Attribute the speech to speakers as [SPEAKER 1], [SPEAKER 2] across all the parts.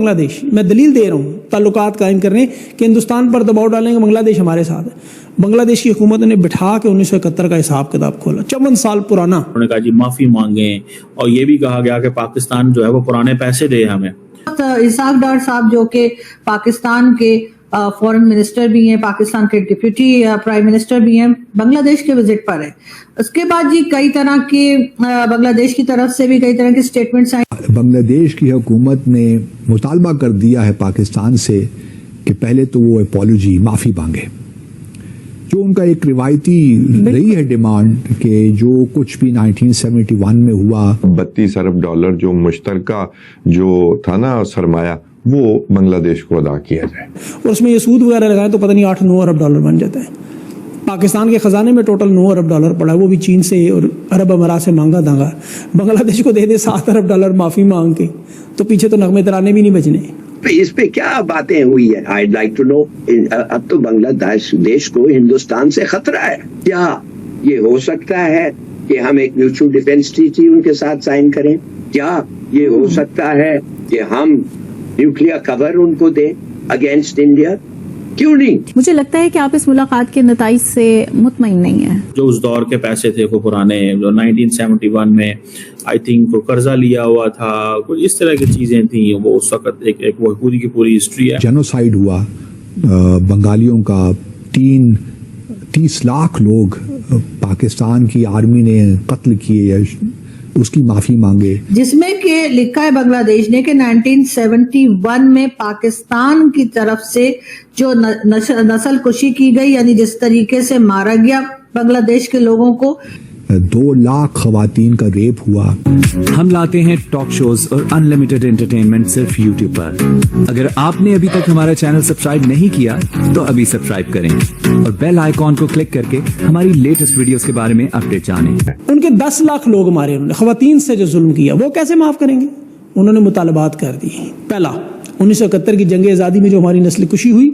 [SPEAKER 1] بنگلہ دیش. میں دلیل دے رہا ہوں تعلقات قائم کرنے کہ ہندوستان پر دباؤ ڈالیں گے بنگلہ دیش ہمارے ساتھ ہے. بنگلہ دیش کی حکومت نے بٹھا کے 1971 کا حساب کتاب کھولا 54 سال پرانا.
[SPEAKER 2] انہوں نے کہا جی معافی مانگیں اور یہ بھی کہا گیا کہ پاکستان جو ہے وہ پرانے پیسے دے ہمیں.
[SPEAKER 3] اسحاق ڈار صاحب جو کہ پاکستان کے فورن منسٹر بھی ہیں, پاکستان کے ڈپٹی پرائم منسٹر بھی ہیں, بنگلہ دیش کے وزٹ پر ہیں. اس کے بعد جی کئی طرح کے بنگلہ دیش کی طرف سے بھی کئی طرح کے سٹیٹمنٹس آئے.
[SPEAKER 4] بنگلہ دیش کی حکومت نے مطالبہ کر دیا ہے پاکستان سے کہ پہلے تو وہ اپالوجی معافی مانگے, جو ان کا ایک روایتی رہی ہے ڈیمانڈ کہ جو کچھ بھی 1971 میں ہوا.
[SPEAKER 5] 32 ارب ڈالر جو مشترکہ جو تھا نا سرمایہ وہ بنگلہ دیش کو ادا کیا جائے,
[SPEAKER 1] اور اس میں یہ سود وغیرہ لگائیں تو پتہ نہیں 8-9 ارب ڈالر بن جاتا ہے. پاکستان کے خزانے میں ٹوٹل 9 ارب ڈالر پڑا ہے, وہ بھی چین سے اور عرب امارات سے مانگا دانگا. بنگلہ دیش کو دے دے 7 ارب ڈالر معافی مانگ کے, تو پیچھے تو نغمے ترانے بھی نہیں بجنے.
[SPEAKER 6] اس پہ کیا باتیں ہوئی ہے؟ I'd like to know. اب تو بنگلہ دیش کو ہندوستان سے خطرہ ہے. کیا یہ ہو سکتا ہے کہ ہم ایک میوچل ڈیفینس ٹریٹی ان کے ساتھ سائن کریں؟ کیا یہ ہو سکتا ہے کہ ہم نیوکلیر کور ان کو دیں اگینسٹ انڈیا؟ کیوں نہیں؟
[SPEAKER 7] مجھے لگتا ہے کہ آپ اس ملاقات کے نتائج سے مطمئن نہیں ہیں. جو
[SPEAKER 2] اس دور کے پیسے تھے وہ پرانے, جو 1971 میں آئی تھنک کو قرضہ لیا ہوا تھا, کچھ اس طرح کی چیزیں تھیں, وہ اس وقت ایک وہ پوری کی پوری ہسٹری ہے.
[SPEAKER 4] جینوسائیڈ ہوا بنگالیوں کا, 30 لاکھ لوگ پاکستان کی آرمی نے قتل کیے, اس کی معافی مانگے.
[SPEAKER 3] جس میں کہ لکھا ہے بنگلہ دیش نے کہ 1971 میں پاکستان کی طرف سے جو نسل کشی کی گئی, یعنی جس طریقے سے مارا گیا بنگلہ دیش کے لوگوں کو,
[SPEAKER 4] 2 لاکھ خواتین کا ریپ ہوا.
[SPEAKER 8] ہم لاتے ہیں ٹاک شوز اور انلمیٹڈ انٹرٹینمنٹ صرف یوٹیوب پر. اگر آپ نے ابھی تک ہمارا چینل سبسکرائب نہیں کیا تو ابھی سبسکرائب کریں اور بیل آئیکن کو کلک کر کے ہماری لیٹسٹ ویڈیوز کے بارے میں اپڈیٹ جانیں.
[SPEAKER 1] ان کے 10 لاکھ لوگ مارے انہوں نے, خواتین سے جو ظلم کیا وہ کیسے معاف کریں گے؟ انہوں نے مطالبات کر دی. پہلا 1971 کی جنگ آزادی میں جو ہماری نسل کشی ہوئی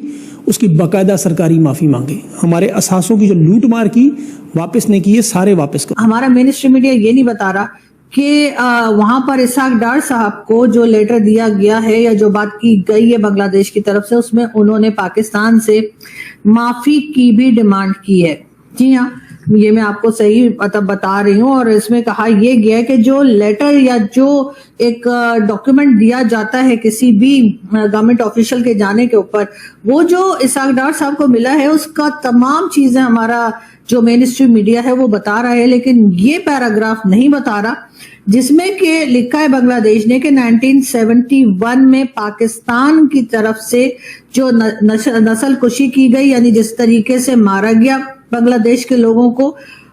[SPEAKER 1] اس کی باقاعدہ سرکاری معافی مانگے. ہمارے اثاثوں کی جو لوٹ مار کی واپس نہیں کیے, سارے واپس کر.
[SPEAKER 3] ہمارا مینسٹری میڈیا یہ نہیں بتا رہا کہ وہاں پر اسحاق ڈار صاحب کو جو لیٹر دیا گیا ہے یا جو بات کی گئی ہے بنگلہ دیش کی طرف سے, اس میں انہوں نے پاکستان سے معافی کی بھی ڈیمانڈ کی ہے. جی ہاں, یہ میں آپ کو صحیح بتا رہی ہوں. اور اس میں کہا یہ گیا ہے کہ جو لیٹر یا جو ایک ڈاکیومنٹ دیا جاتا ہے کسی بھی گورنمنٹ آفیشل کے جانے کے اوپر, وہ جو اسحاق ڈار صاحب کو ملا ہے اس کا تمام چیزیں ہمارا جو مین اسٹریم میڈیا ہے وہ بتا رہا ہے, لیکن یہ پیراگراف نہیں بتا رہا جس میں کہ لکھا ہے بنگلہ دیش نے کہ 1971 میں پاکستان کی طرف سے جو نسل کشی کی گئی, یعنی جس طریقے سے مارا گیا بنگلہ دیش کے لوگوں کو.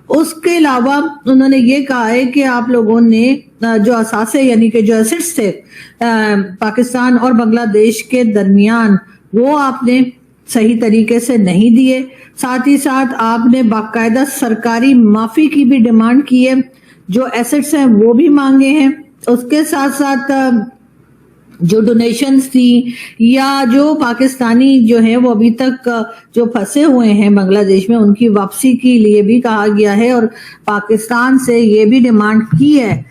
[SPEAKER 3] اس کے علاوہ انہوں نے یہ کہا ہے کہ آپ لوگوں نے جو اثاثے یعنی کہ جو ایسٹس تھے پاکستان اور بنگلہ دیش کے درمیان وہ آپ نے صحیح طریقے سے نہیں دیے. ساتھ ہی ساتھ آپ نے باقاعدہ سرکاری معافی کی بھی ڈیمانڈ کی ہے, جو ایسٹس ہیں وہ بھی مانگے ہیں. اس کے ساتھ ساتھ جو ڈونیشنز تھی یا جو پاکستانی جو ہیں وہ ابھی تک جو پھنسے ہوئے ہیں بنگلہ دیش میں ان کی واپسی کے لیے بھی کہا گیا ہے. اور پاکستان سے یہ بھی ڈیمانڈ کی ہے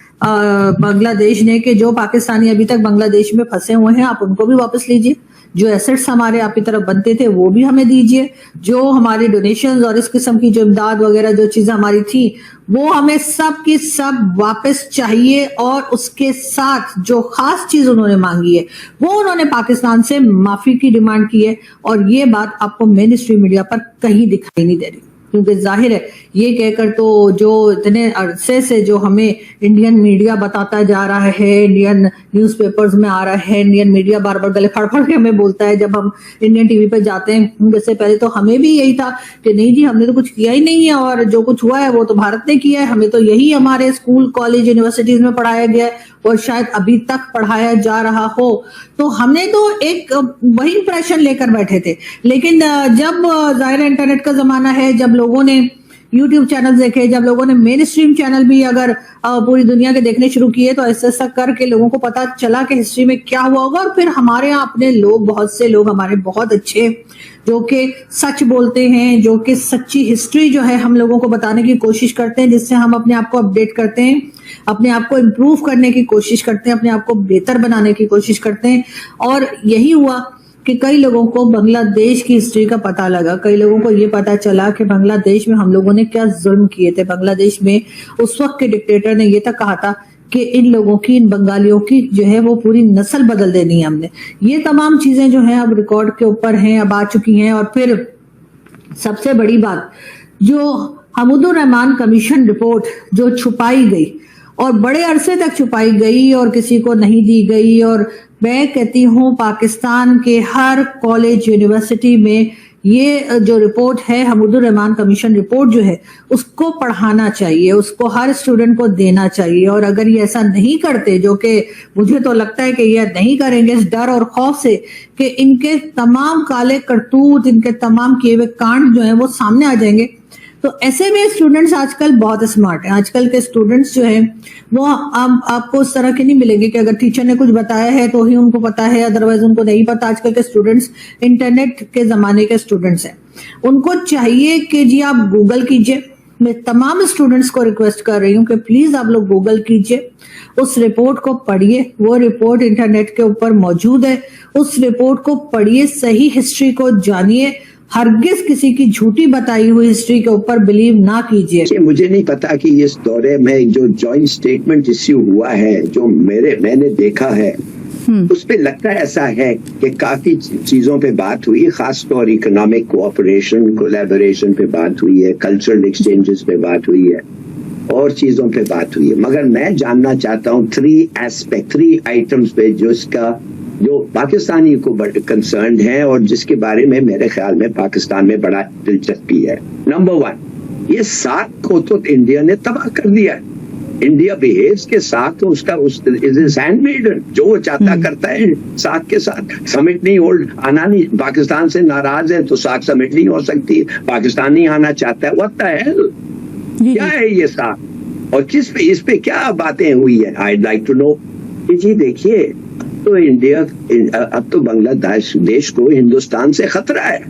[SPEAKER 3] بنگلہ دیش نے کہ جو پاکستانی ابھی تک بنگلہ دیش میں پھنسے ہوئے ہیں آپ ان کو بھی واپس لیجئے, جو ایسٹس ہمارے آپ کی طرف بنتے تھے وہ بھی ہمیں دیجئے, جو ہماری ڈونیشنز اور اس قسم کی جو امداد وغیرہ جو چیزیں ہماری تھی وہ ہمیں سب کی سب واپس چاہیے. اور اس کے ساتھ جو خاص چیز انہوں نے مانگی ہے وہ انہوں نے پاکستان سے معافی کی ڈیمانڈ کی ہے. اور یہ بات آپ کو مین اسٹریم میڈیا پر کہیں دکھائی نہیں دے رہی, کیونکہ ظاہر ہے یہ کہہ کر تو جو اتنے عرصے سے جو ہمیں انڈین میڈیا بتاتا جا رہا ہے, انڈین نیوز پیپرز میں آ رہا ہے, انڈین میڈیا بار بار گلے پھڑ پھڑ کے ہمیں بولتا ہے جب ہم انڈین ٹی وی پہ جاتے ہیں. اس سے پہلے تو ہمیں بھی یہی تھا کہ نہیں جی ہم نے تو کچھ کیا ہی نہیں ہے, اور جو کچھ ہوا ہے وہ تو بھارت نے کیا ہے, ہمیں تو یہی ہمارے اسکول کالج یونیورسٹیز میں پڑھایا گیا ہے اور شاید ابھی تک پڑھایا جا رہا ہو. تو ہم نے تو ایک وہی امپریشن لے کر بیٹھے تھے. لیکن جب ظاہر انٹرنیٹ کا زمانہ ہے, جب لوگوں نے यूट्यूब चैनल देखे, जब लोगों ने मेन स्ट्रीम चैनल भी अगर पूरी दुनिया के देखने शुरू किए, तो ऐसा ऐसा करके लोगों को पता चला कि हिस्ट्री में क्या हुआ होगा। और फिर हमारे यहाँ अपने लोग, बहुत से लोग हमारे बहुत अच्छे, जो कि सच बोलते हैं, जो कि सच्ची हिस्ट्री जो है हम लोगों को बताने की कोशिश करते हैं, जिससे हम अपने आप को अपडेट करते हैं, अपने आप को इम्प्रूव करने की कोशिश करते हैं, अपने आप को बेहतर बनाने की कोशिश करते हैं। और यही हुआ कि कई लोगों को बांग्लादेश की हिस्ट्री का पता लगा, कई लोगों को ये पता चला कि बांग्लादेश में हम लोगों ने क्या जुल्म किए थे। बांग्लादेश में उस वक्त के डिक्टेटर ने ये तक कहा था कि इन लोगों की, इन बंगालियों की जो है वो पूरी नस्ल बदल देनी है हमने। ये तमाम चीजें जो हैं अब रिकॉर्ड के ऊपर हैं, अब आ चुकी हैं। और फिर सबसे बड़ी बात, जो हमीदुर रहमान कमीशन रिपोर्ट जो छुपाई गई और बड़े अरसे तक छुपाई गई और किसी को नहीं दी गई, और मैं कहती हूँ पाकिस्तान के हर कॉलेज, यूनिवर्सिटी में ये जो रिपोर्ट है, हमीदुर रहमान कमीशन रिपोर्ट जो है, उसको पढ़ाना चाहिए, उसको हर स्टूडेंट को देना चाहिए। और अगर ये ऐसा नहीं करते, जो कि मुझे तो लगता है कि ये नहीं करेंगे, इस डर और खौफ से कि इनके तमाम काले करतूत, इनके तमाम किए हुए कांड जो है वो सामने आ जाएंगे, तो ऐसे में स्टूडेंट्स आजकल बहुत स्मार्ट हैं। आजकल के स्टूडेंट्स जो हैं वो अब आपको उस तरह के नहीं मिलेंगे कि अगर टीचर ने कुछ बताया है तो ही उनको पता है, अदरवाइज उनको नहीं पता। आजकल के स्टूडेंट्स इंटरनेट के जमाने के स्टूडेंट्स हैं, उनको चाहिए कि जी आप गूगल कीजिए। मैं तमाम स्टूडेंट्स को रिक्वेस्ट कर रही हूँ कि प्लीज आप लोग गूगल कीजिए, उस रिपोर्ट को पढ़िए, वो रिपोर्ट इंटरनेट के ऊपर मौजूद है, उस रिपोर्ट को पढ़िए, सही हिस्ट्री को जानिए, हरगिज किसी की झूठी बताई हुई हिस्ट्री के ऊपर बिलीव ना कीजिए।
[SPEAKER 6] मुझे नहीं पता कि इस दौरे में जो जॉइंट स्टेटमेंट इश्यू हुआ है, जो मैंने देखा है, उस पे लगता है ऐसा है कि काफी चीजों पे बात हुई, खास तौर इकोनॉमिक कोऑपरेशन, कोलैबोरेशन पे बात हुई है, कल्चरल एक्सचेंजेस पे बात हुई है, और चीजों पे बात हुई है। मगर मैं जानना चाहता हूँ 3 आइटम्स पे जो पाकिस्तानी को बड़े कंसर्न है और जिसके बारे में मेरे ख्याल में पाकिस्तान में बड़ा दिलचस्पी है। नंबर 1, ये सार्क को तो इंडिया ने तबाह कर दिया है। इंडिया बिहेव्स के साथ तो उसका हैंडमेडन, जो वो चाहता करता है सार्क के साथ। समिट नहीं होल्ड आना नहीं, पाकिस्तान से नाराज है तो सार्क समिट नहीं हो सकती, पाकिस्तान नहीं आना चाहता है। व्हाट द हेल, क्या है ये सार्क और किस पे, इस पे क्या बातें हुई है? I like to know. जी देखिए, तो इंडिया अब तो बांग्लादेश को हिंदुस्तान से खतरा है।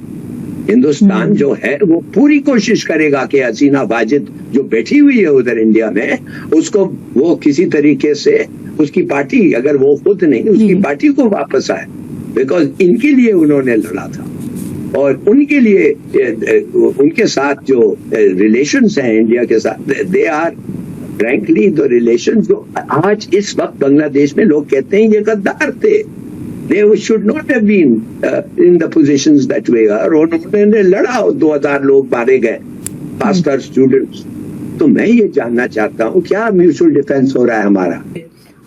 [SPEAKER 6] हिंदुस्तान जो है वो पूरी कोशिश करेगा कि हसीना वाजिद जो बैठी हुई है उधर इंडिया में, उसको वो किसी तरीके से उसकी पार्टी, अगर वो खुद नहीं, उसकी पार्टी को वापस आए, बिकॉज इनके लिए उन्होंने लड़ा था और उनके लिए उनके साथ जो रिलेशंस हैं इंडिया के साथ, they are frankly the relation जो आज इस वक्त बांग्लादेश में लोग कहते हैं ये गद्दार थे, they should not have been in the positions that we are। उन्होंने लड़ा, 2000 लोग मारे गए, पास्टर स्टूडेंट्स। तो मैं ये जानना चाहता हूँ क्या म्यूचुअल डिफेंस हो रहा है हमारा?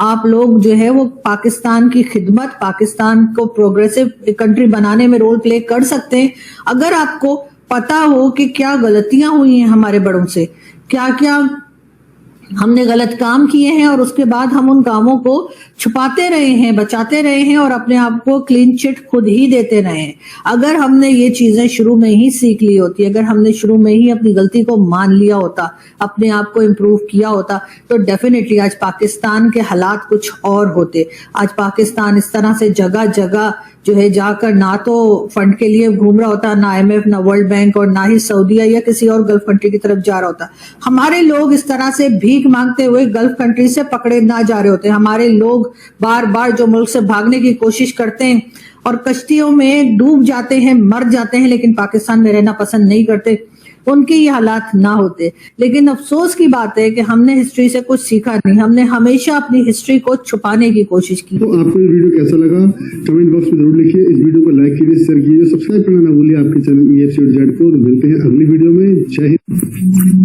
[SPEAKER 3] आप लोग जो है वो पाकिस्तान की खिदमत, पाकिस्तान को प्रोग्रेसिव कंट्री बनाने में रोल प्ले कर सकते हैं अगर आपको पता हो कि क्या गलतियां हुई हैं हमारे बड़ों से, क्या क्या हमने गलत काम किए हैं और उसके बाद हम उन कामों को छुपाते रहे हैं, बचाते रहे हैं और अपने आप को क्लीन चिट खुद ही देते रहे हैं। अगर हमने ये चीजें शुरू में ही सीख ली होती, अगर हमने शुरू में ही अपनी गलती को मान लिया होता, अपने आप को इम्प्रूव किया होता, तो डेफिनेटली आज पाकिस्तान के हालात कुछ और होते। आज पाकिस्तान इस तरह से जगह जगह जो है जाकर ना तो फंड के लिए घूम रहा होता, ना IMF, ना वर्ल्ड बैंक और ना ही सऊदीया या किसी और गल्फ कंट्री की तरफ जा रहा होता। हमारे लोग इस तरह से भीख मांगते हुए गल्फ कंट्री से पकड़े ना जा रहे होते। हमारे लोग बार बार जो मुल्क से भागने की कोशिश करते हैं और कश्तियों में डूब जाते हैं, मर जाते हैं, लेकिन पाकिस्तान में रहना पसंद नहीं करते, उनके ये हालात ना होते। लेकिन अफसोस की बात है कि हमने हिस्ट्री से कुछ सीखा नहीं, हमने हमेशा अपनी हिस्ट्री को छुपाने की कोशिश की।
[SPEAKER 9] तो आपको ये वीडियो कैसा लगा कमेंट बॉक्स में जरूर लिखिए, इस वीडियो को लाइक कीजिए, शेयर कीजिए, सब्सक्राइब करना ना भूलिए आपके चैनल EFCZ को। मिलते हैं अगली वीडियो में। जय हिंद।